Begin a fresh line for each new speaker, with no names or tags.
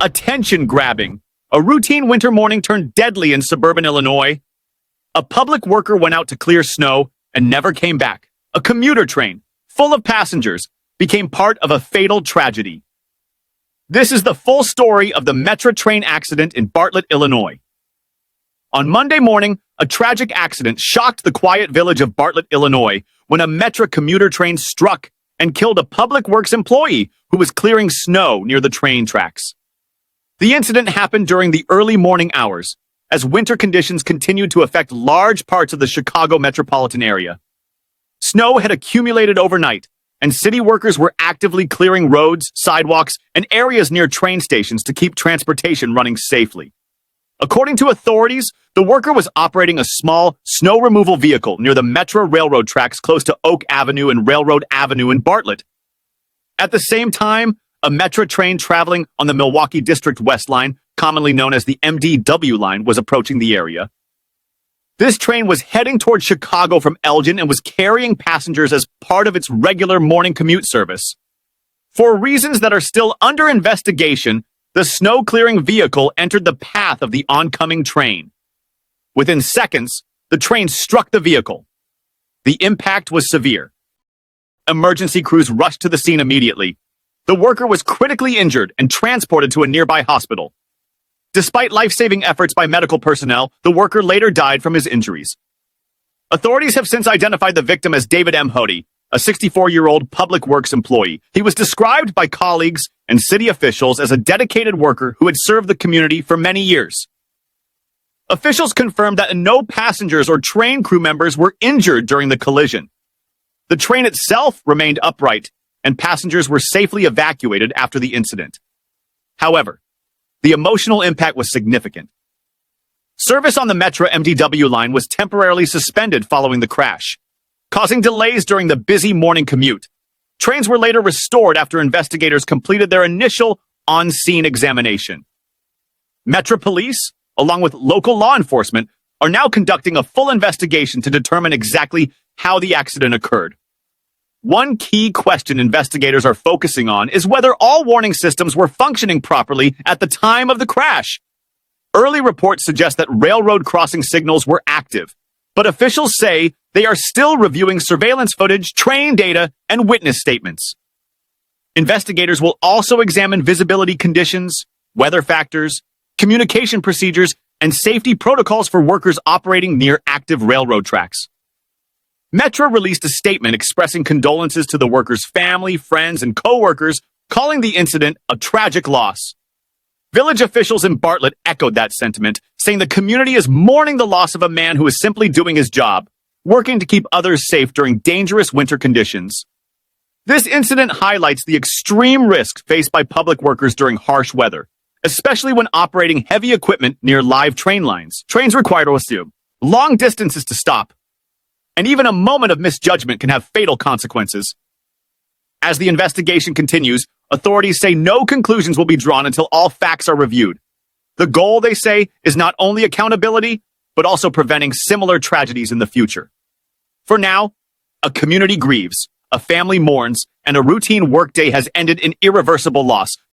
Attention-grabbing. A routine winter morning turned deadly in suburban Illinois. A public worker went out to clear snow and never came back. A commuter train, full of passengers, became part of a fatal tragedy. This is the full story of the Metra train accident in Bartlett, Illinois. On Monday morning, a tragic accident shocked the quiet village of Bartlett, Illinois, when a Metra commuter train struck and killed a public works employee who was clearing snow near the train tracks. The incident happened during the early morning hours, as winter conditions continued to affect large parts of the Chicago metropolitan area. Snow had accumulated overnight, and city workers were actively clearing roads, sidewalks, and areas near train stations to keep transportation running safely. According to authorities, the worker was operating a small snow removal vehicle near the Metra railroad tracks close to Oak Avenue and Railroad Avenue in Bartlett. At the same time, a Metra train traveling on the Milwaukee District West line, commonly known as the MDW line, was approaching the area. This train was heading toward Chicago from Elgin and was carrying passengers as part of its regular morning commute service. For reasons that are still under investigation, the snow-clearing vehicle entered the path of the oncoming train. Within seconds, the train struck the vehicle. The impact was severe. Emergency crews rushed to the scene immediately. The worker was critically injured and transported to a nearby hospital. Despite life-saving efforts by medical personnel, the worker later died from his injuries. Authorities have since identified the victim as David M. Hody, a 64-year-old public works employee. He was described by colleagues and city officials as a dedicated worker who had served the community for many years. Officials confirmed that no passengers or train crew members were injured during the collision. The train itself remained upright, and passengers were safely evacuated after the incident. However, the emotional impact was significant. Service on the Metra MDW line was temporarily suspended following the crash, causing delays during the busy morning commute. Trains were later restored after investigators completed their initial on-scene examination. Metra police, along with local law enforcement, are now conducting a full investigation to determine exactly how the accident occurred. One key question investigators are focusing on is whether all warning systems were functioning properly at the time of the crash. Early reports suggest that railroad crossing signals were active, but officials say they are still reviewing surveillance footage, train data, and witness statements. Investigators will also examine visibility conditions, weather factors, communication procedures, and safety protocols for workers operating near active railroad tracks. Metra released a statement expressing condolences to the workers' family, friends, and co-workers, calling the incident a tragic loss. Village officials in Bartlett echoed that sentiment, saying the community is mourning the loss of a man who is simply doing his job, working to keep others safe during dangerous winter conditions. This incident highlights the extreme risks faced by public workers during harsh weather, especially when operating heavy equipment near live train lines. Trains require to assume long distances to stop, and even a moment of misjudgment can have fatal consequences. As the investigation continues, authorities say no conclusions will be drawn until all facts are reviewed. The goal, they say, is not only accountability, but also preventing similar tragedies in the future. For now, a community grieves, a family mourns, and a routine workday has ended in irreversible loss.